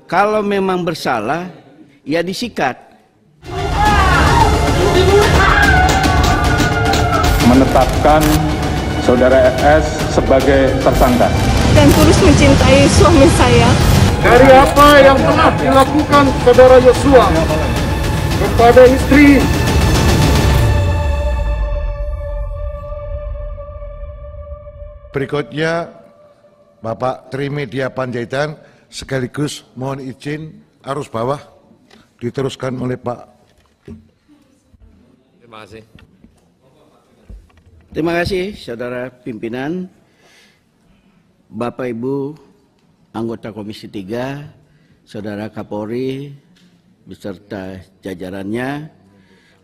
Kalau memang bersalah, ya disikat. Menetapkan saudara FS sebagai tersangka dan tulus mencintai suami saya. Dari apa yang telah dilakukan saudara Yosua kepada istri. Berikutnya Bapak Trimedia Panjaitan, sekaligus mohon izin arus bawah diteruskan oleh Pak. Terima kasih. Terima kasih saudara pimpinan, Bapak Ibu anggota Komisi 3, saudara Kapolri beserta jajarannya.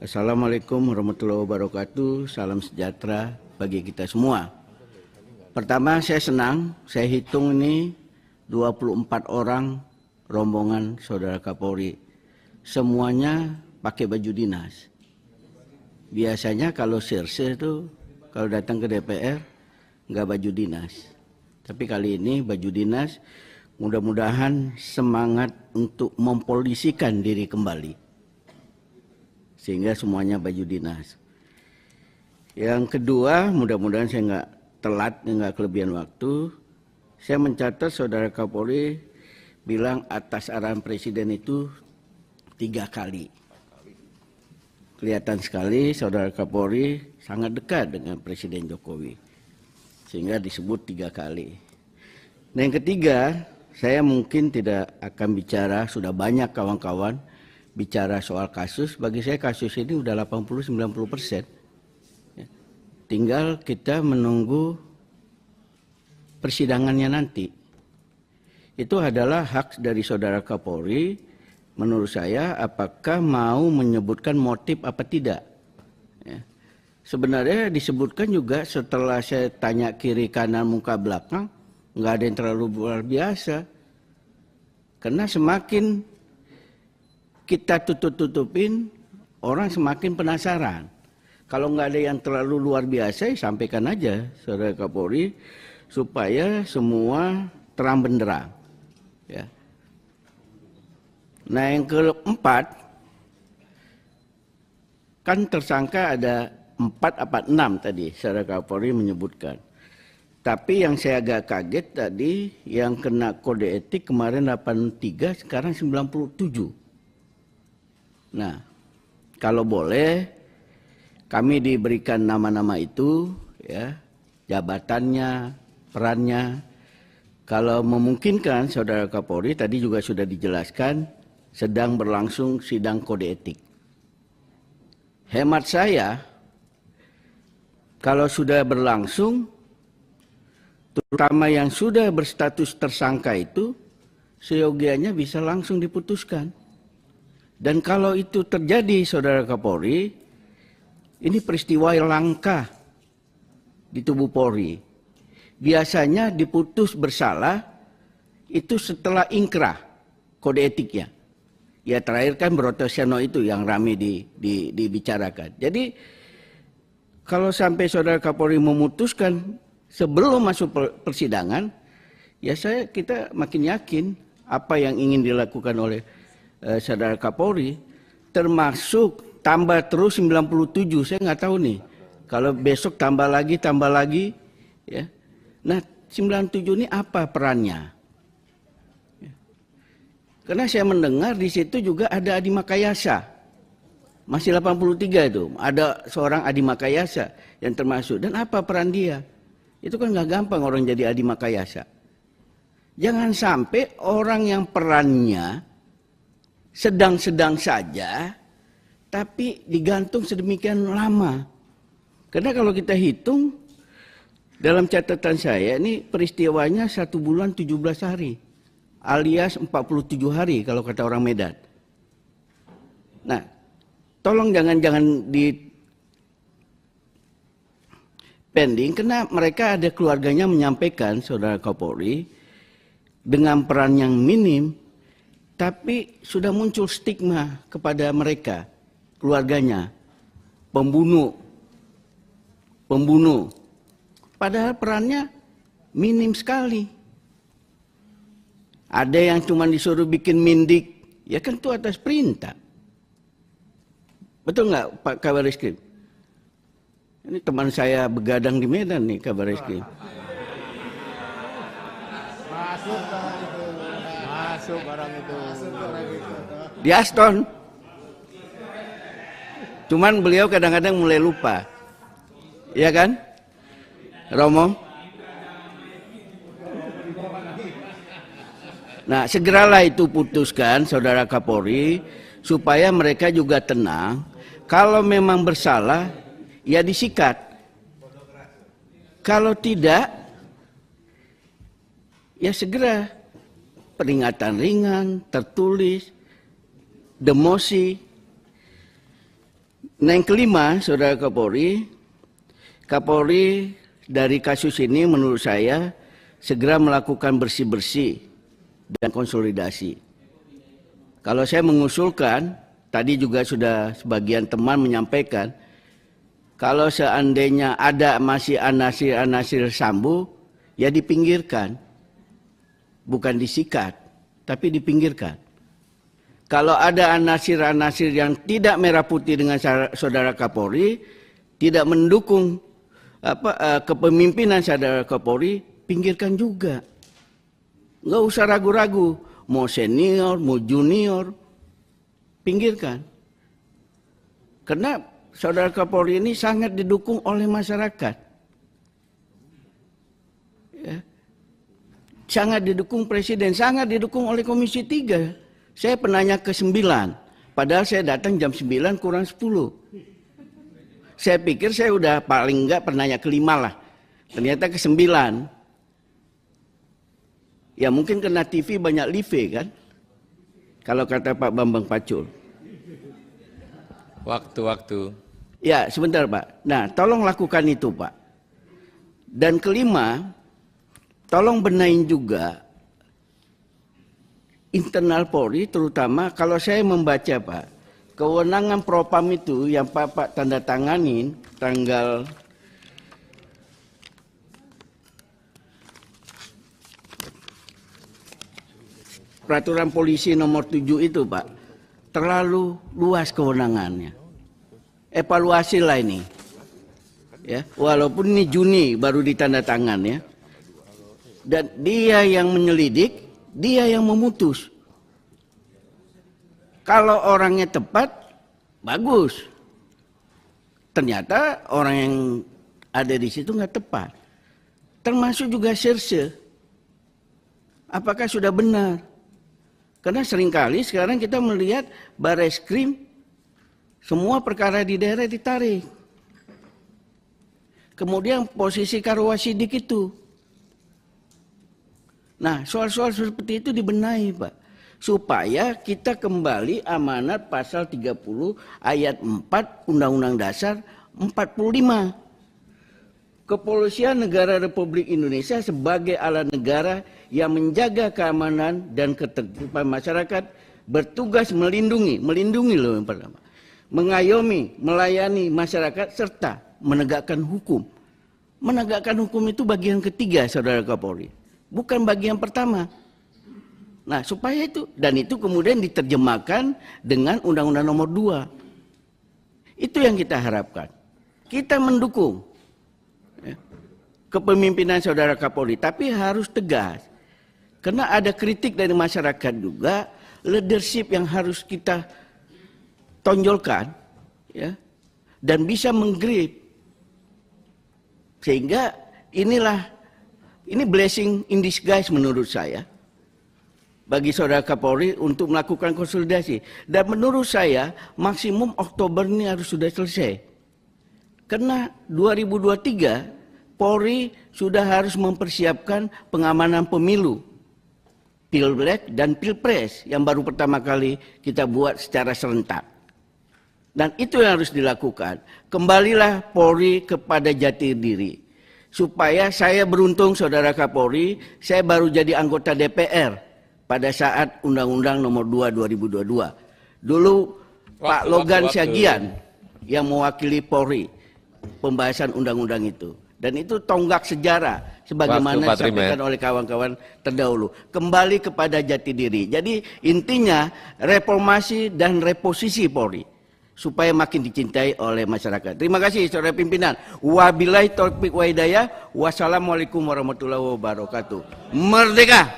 Assalamualaikum warahmatullahi wabarakatuh. Salam sejahtera bagi kita semua. Pertama, saya senang, saya hitung ini 24 orang rombongan saudara Kapolri. Semuanya pakai baju dinas. Biasanya kalau sirse itu, kalau datang ke DPR, nggak baju dinas. Tapi kali ini baju dinas, mudah-mudahan semangat untuk mempolisikan diri kembali. Sehingga semuanya baju dinas. Yang kedua, mudah-mudahan saya nggak telat, nggak kelebihan waktu. Saya mencatat saudara Kapolri bilang atas arahan Presiden itu 3 kali. Kelihatan sekali saudara Kapolri sangat dekat dengan Presiden Jokowi. Sehingga disebut 3 kali. Nah, yang ketiga, saya mungkin tidak akan bicara, sudah banyak kawan-kawan bicara soal kasus. Bagi saya kasus ini udah 80-90%. Tinggal kita menunggu persidangannya nanti. Itu adalah hak dari saudara Kapolri, menurut saya, apakah mau menyebutkan motif apa tidak. Ya. Sebenarnya disebutkan juga setelah saya tanya kiri kanan muka belakang, nggak ada yang terlalu luar biasa. Karena semakin kita tutup-tutupin, orang semakin penasaran. Kalau nggak ada yang terlalu luar biasa, ya sampaikan aja saudara Kapolri, supaya semua terang benderang. Ya. Nah, yang keempat, kan tersangka ada 4 apa 6 tadi saudara Kapolri menyebutkan. Tapi yang saya agak kaget tadi, yang kena kode etik kemarin 83, sekarang 97. Nah, kalau boleh kami diberikan nama-nama itu, ya, jabatannya, perannya. Kalau memungkinkan, saudara Kapolri tadi juga sudah dijelaskan, sedang berlangsung sidang kode etik. Hemat saya, kalau sudah berlangsung, terutama yang sudah berstatus tersangka itu, seyogianya bisa langsung diputuskan. Dan kalau itu terjadi, saudara Kapolri, ini peristiwa yang langka di tubuh Polri. Biasanya diputus bersalah itu setelah ingkrah kode etiknya. Ya, terakhir kan Brotoseno itu yang ramai dibicarakan. Jadi kalau sampai saudara Kapolri memutuskan sebelum masuk persidangan, ya kita makin yakin apa yang ingin dilakukan oleh saudara Kapolri, termasuk tambah terus 97, saya nggak tahu nih. Kalau besok tambah lagi, ya. Nah, 97 ini apa perannya? Ya. Karena saya mendengar di situ juga ada Adi Makayasa. Masih 83 itu, ada seorang Adi Makayasa yang termasuk. Dan apa peran dia? Itu kan nggak gampang orang jadi Adi Makayasa. Jangan sampai orang yang perannya sedang-sedang saja, tapi digantung sedemikian lama. Karena kalau kita hitung, dalam catatan saya ini peristiwanya 1 bulan 17 hari. Alias 47 hari kalau kata orang Medan. Nah, tolong jangan di pending, karena mereka ada keluarganya menyampaikan, saudara Kapolri, dengan peran yang minim, tapi sudah muncul stigma kepada mereka. Keluarganya, pembunuh. Padahal perannya minim sekali. Ada yang cuma disuruh bikin mindik, ya kan itu atas perintah. Betul nggak Pak Kabar Eskrim? Ini teman saya begadang di Medan nih Kabar Eskrim. Masuk barang itu. Di Aston. Cuman beliau kadang-kadang mulai lupa. Iya kan? Romo? Nah, segeralah itu putuskan Saudara Kapolri supaya mereka juga tenang. Kalau memang bersalah, ya disikat. Kalau tidak, ya segera peringatan ringan, tertulis, demosi. Nah, yang kelima, Saudara Kapolri dari kasus ini menurut saya segera melakukan bersih-bersih dan konsolidasi. Kalau saya mengusulkan, tadi juga sudah sebagian teman menyampaikan, kalau seandainya ada masih anasir-anasir Sambo, ya dipinggirkan. Bukan disikat, tapi dipinggirkan. Kalau ada anasir-anasir yang tidak merah putih dengan Saudara Kapolri, tidak mendukung kepemimpinan Saudara Kapolri, pinggirkan juga. Nggak usah ragu-ragu, mau senior, mau junior, pinggirkan. Karena Saudara Kapolri ini sangat didukung oleh masyarakat. Ya. Sangat didukung Presiden, sangat didukung oleh Komisi 3. Saya penanya ke-9, padahal saya datang jam 9 kurang 10. Saya pikir saya udah paling enggak penanya ke-5 lah. Ternyata ke-9. Ya mungkin kena TV banyak live kan? Kalau kata Pak Bambang Pacul. Waktu-waktu. Ya sebentar Pak. Nah tolong lakukan itu Pak. Dan kelima, tolong benahin juga internal Polri, terutama kalau saya membaca Pak, kewenangan Propam itu yang Pak tanda tanganin tanggal peraturan polisi nomor 7 itu Pak, terlalu luas kewenangannya. Evaluasilah ini. Ya, walaupun ini Juni baru ditanda tangan ya. Dan dia yang menyelidik, dia yang memutus. Kalau orangnya tepat, bagus. Ternyata orang yang ada di situ nggak tepat. Termasuk juga serse. Apakah sudah benar? Karena seringkali sekarang kita melihat Bareskrim, semua perkara di daerah ditarik. Kemudian posisi Karwasidik itu. Nah, soal-soal seperti itu dibenahi, Pak. Supaya kita kembali amanat pasal 30 ayat 4 Undang-Undang Dasar 45. Kepolisian Negara Republik Indonesia sebagai alat negara yang menjaga keamanan dan ketertiban masyarakat, bertugas melindungi loh yang pertama, mengayomi, melayani masyarakat serta menegakkan hukum. Menegakkan hukum itu bagian ketiga, Saudara Kapolri. Bukan bagian pertama. Nah, supaya itu, dan itu kemudian diterjemahkan dengan Undang-Undang Nomor 2. Itu yang kita harapkan. Kita mendukung ya, kepemimpinan Saudara Kapolri, tapi harus tegas. Karena ada kritik dari masyarakat juga, leadership yang harus kita tonjolkan, ya, dan bisa menggrip. Sehingga ini blessing in disguise menurut saya bagi Saudara Kapolri untuk melakukan konsolidasi. Dan menurut saya maksimum Oktober ini harus sudah selesai. Karena 2023 Polri sudah harus mempersiapkan pengamanan pemilu, Pilek dan Pilpres yang baru pertama kali kita buat secara serentak. Dan itu yang harus dilakukan. Kembalilah Polri kepada jati diri. Supaya saya beruntung Saudara Kapolri, saya baru jadi anggota DPR pada saat Undang-Undang Nomor 2 2022. Dulu Pak Logan Syagian yang mewakili Polri pembahasan undang-undang itu. Dan itu tonggak sejarah. sebagaimana Waktu, Pak disampaikan oleh kawan-kawan terdahulu. Kembali kepada jati diri. Jadi intinya reformasi dan reposisi Polri supaya makin dicintai oleh masyarakat. Terima kasih saudara pimpinan. Wabillahi taufiq wa hidayah. Wassalamualaikum warahmatullahi wabarakatuh. Merdeka.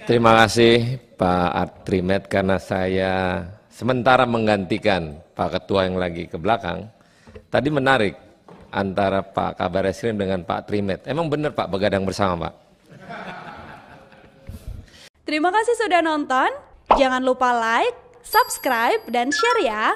Terima kasih Pak Artrimed, karena saya sementara menggantikan Pak Ketua yang lagi ke belakang. Tadi menarik antara Pak Kabar Eskrim dengan Pak Trimed. Emang benar Pak begadang bersama Pak? Terima kasih sudah nonton. Jangan lupa like, subscribe, dan share ya.